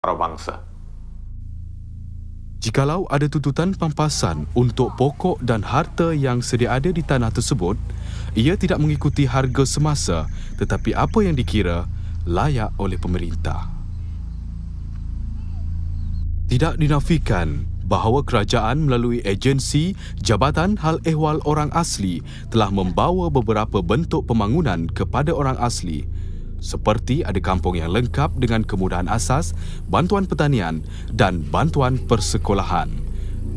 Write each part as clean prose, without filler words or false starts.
prabangsa. Jikalau ada tuntutan pampasan untuk pokok dan harta yang sedia ada di tanah tersebut, ia tidak mengikuti harga semasa tetapi apa yang dikira layak oleh pemerintah. Tidak dinafikan bahawa kerajaan melalui agensi Jabatan Hal Ehwal Orang Asli telah membawa beberapa bentuk pembangunan kepada orang asli, seperti ada kampung yang lengkap dengan kemudahan asas, bantuan pertanian dan bantuan persekolahan.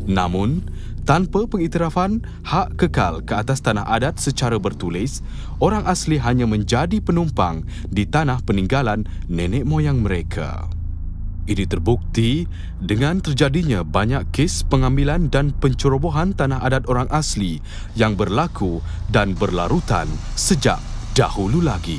Namun, tanpa pengiktirafan hak kekal ke atas tanah adat secara bertulis, orang asli hanya menjadi penumpang di tanah peninggalan nenek moyang mereka. Ini terbukti dengan terjadinya banyak kes pengambilan dan pencerobohan tanah adat orang asli yang berlaku dan berlarutan sejak dahulu lagi.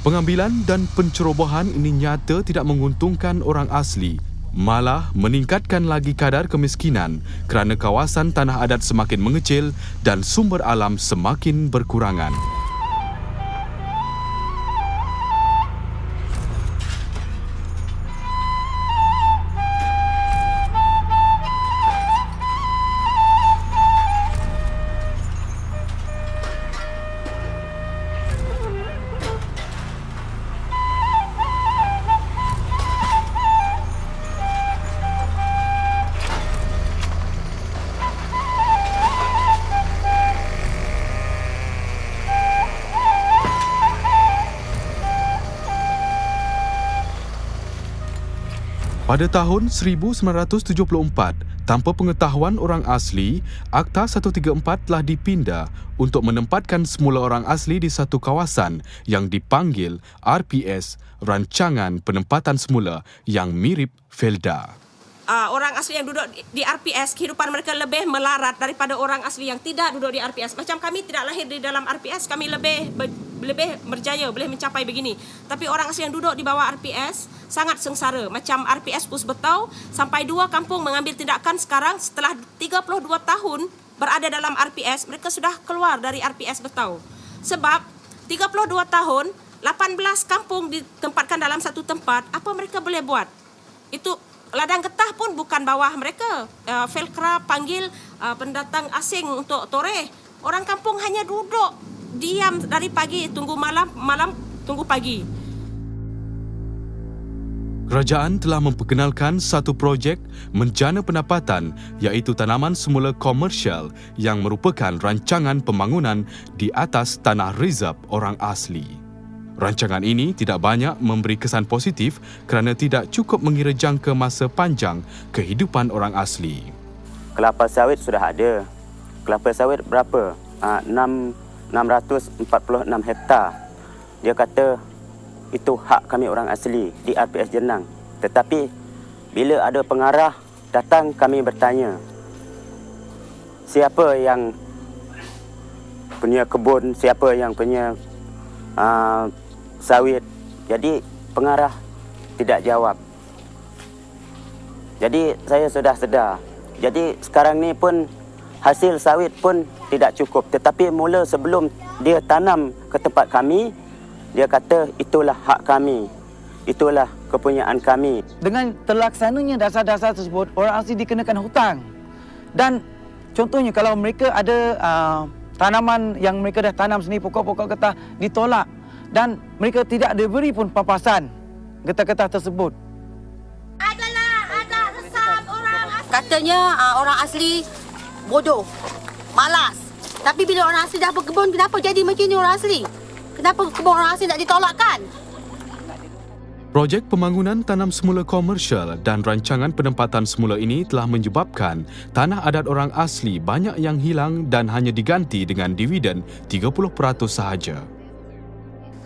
Pengambilan dan pencerobohan ini nyata tidak menguntungkan orang asli, malah meningkatkan lagi kadar kemiskinan kerana kawasan tanah adat semakin mengecil dan sumber alam semakin berkurangan. Pada tahun 1974, tanpa pengetahuan orang asli, Akta 134 telah dipinda untuk menempatkan semula orang asli di satu kawasan yang dipanggil RPS, Rancangan Penempatan Semula, yang mirip Felda. Orang asli yang duduk di RPS, kehidupan mereka lebih melarat daripada orang asli yang tidak duduk di RPS. Macam kami tidak lahir di dalam RPS, kami lebih berjaya, boleh mencapai begini. Tapi orang asli yang duduk di bawah RPS sangat sengsara. Macam RPS Pusbetau, sampai 2 kampung mengambil tindakan sekarang setelah 32 tahun berada dalam RPS, mereka sudah keluar dari RPS Betau. Sebab 32 tahun, 18 kampung ditempatkan dalam satu tempat, apa mereka boleh buat? Itu ladang getah pun bukan bawah mereka. Felkra panggil pendatang asing untuk toreh. Orang kampung hanya duduk, diam dari pagi, tunggu malam, malam tunggu pagi. Kerajaan telah memperkenalkan satu projek menjana pendapatan iaitu tanaman semula komersial yang merupakan rancangan pembangunan di atas tanah rezerv orang asli. Rancangan ini tidak banyak memberi kesan positif kerana tidak cukup mengira jangka masa panjang kehidupan orang asli. Kelapa sawit sudah ada. Kelapa sawit berapa? 646 hektar. Dia kata itu hak kami orang asli di RPS Jenang. Tetapi bila ada pengarah datang, kami bertanya, siapa yang punya kebun, siapa yang punya sawit. Jadi pengarah tidak jawab. Jadi saya sudah sedar. Jadi sekarang ni pun hasil sawit pun tidak cukup. Tetapi mula sebelum dia tanam ke tempat kami, dia kata itulah hak kami. Itulah kepunyaan kami. Dengan terlaksananya dasar-dasar tersebut, orang asli dikenakan hutang. Dan contohnya kalau mereka ada tanaman yang mereka dah tanam sendiri, pokok-pokok getah ditolak dan mereka tidak diberi pun papasan getah-getah tersebut. Ada resam orang asli. Katanya orang asli bodoh, malas. Tapi bila orang asli dah berkebun, kenapa jadi macam ni orang asli? Kenapa kebun orang asli tak ditolakkan? Projek pembangunan tanam semula komersial dan rancangan penempatan semula ini telah menyebabkan tanah adat orang asli banyak yang hilang dan hanya diganti dengan dividen 30% sahaja.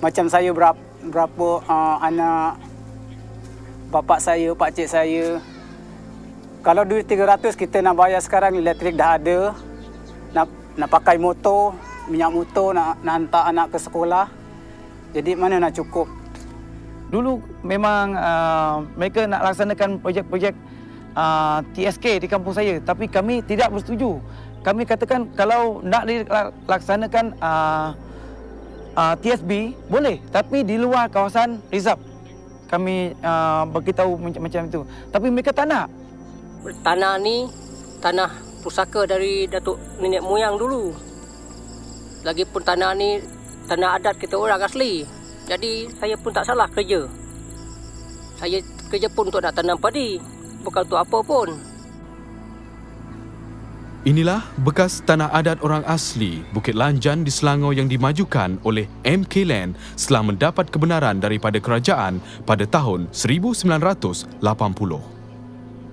Macam saya berapa anak bapak saya, pakcik saya. Kalau duit 300 kita nak bayar sekarang, elektrik dah ada. Nak pakai motor, minyak motor, nak hantar anak ke sekolah. Jadi mana nak cukup? Dulu memang mereka nak laksanakan projek-projek TSK di kampung saya, tapi kami tidak bersetuju. Kami katakan kalau nak dilaksanakan TSB boleh, tapi di luar kawasan reserve. kami beritahu macam itu. Tapi mereka tak nak. Tanah ni tanah pusaka dari datuk nenek moyang dulu. Lagipun tanah ni tanah adat kita orang asli. Jadi saya pun tak salah kerja. Saya kerja pun untuk nak tanam padi, bukan untuk apa pun. Inilah bekas tanah adat orang asli Bukit Lanjan di Selangor yang dimajukan oleh MK Land setelah mendapat kebenaran daripada kerajaan pada tahun 1980.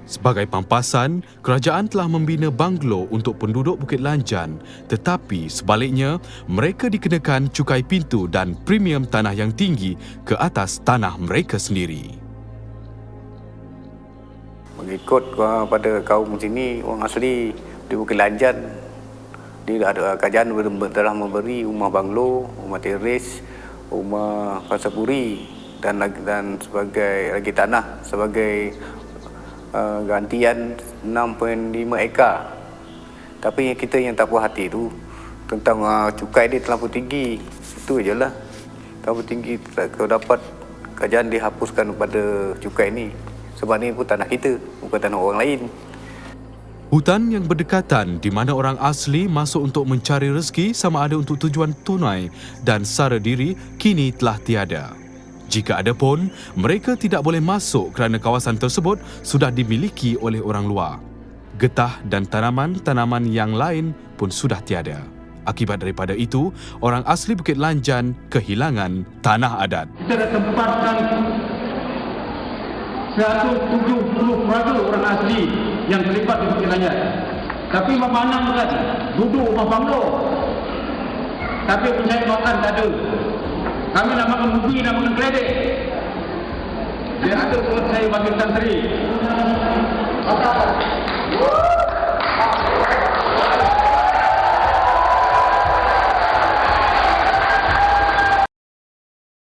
Sebagai pampasan, kerajaan telah membina banglo untuk penduduk Bukit Lanjan, tetapi sebaliknya, mereka dikenakan cukai pintu dan premium tanah yang tinggi ke atas tanah mereka sendiri. Mengikut pada kaum sini, orang asli di Bukit Lanjan, dia ada kerajaan telah memberi rumah banglo, rumah teres, rumah pasapuri dan sebagai lagi tanah sebagai gantian 6.5 ekar. Tapi kita yang tak puas hati tu tentang cukai dia terlalu tinggi. Itu je lah. Terlalu tinggi, kalau dapat kerajaan dihapuskan pada cukai ni. Sebab ni pun tanah kita, bukan tanah orang lain. Hutan yang berdekatan di mana orang asli masuk untuk mencari rezeki sama ada untuk tujuan tunai dan sara diri kini telah tiada. Jika ada pun, mereka tidak boleh masuk kerana kawasan tersebut sudah dimiliki oleh orang luar. Getah dan tanaman-tanaman yang lain pun sudah tiada. Akibat daripada itu, orang asli Bukit Lanjan kehilangan tanah adat. Kita dah tempatkan 170 keluarga orang asli yang terlibat di Bukit Lanjan. Tapi mana kan duduk rumah banglo. Tapi pencari makan tak ada. Kami nak makan ubi, nak makan keledek. Dia ada surat saya bagi Tan Sri.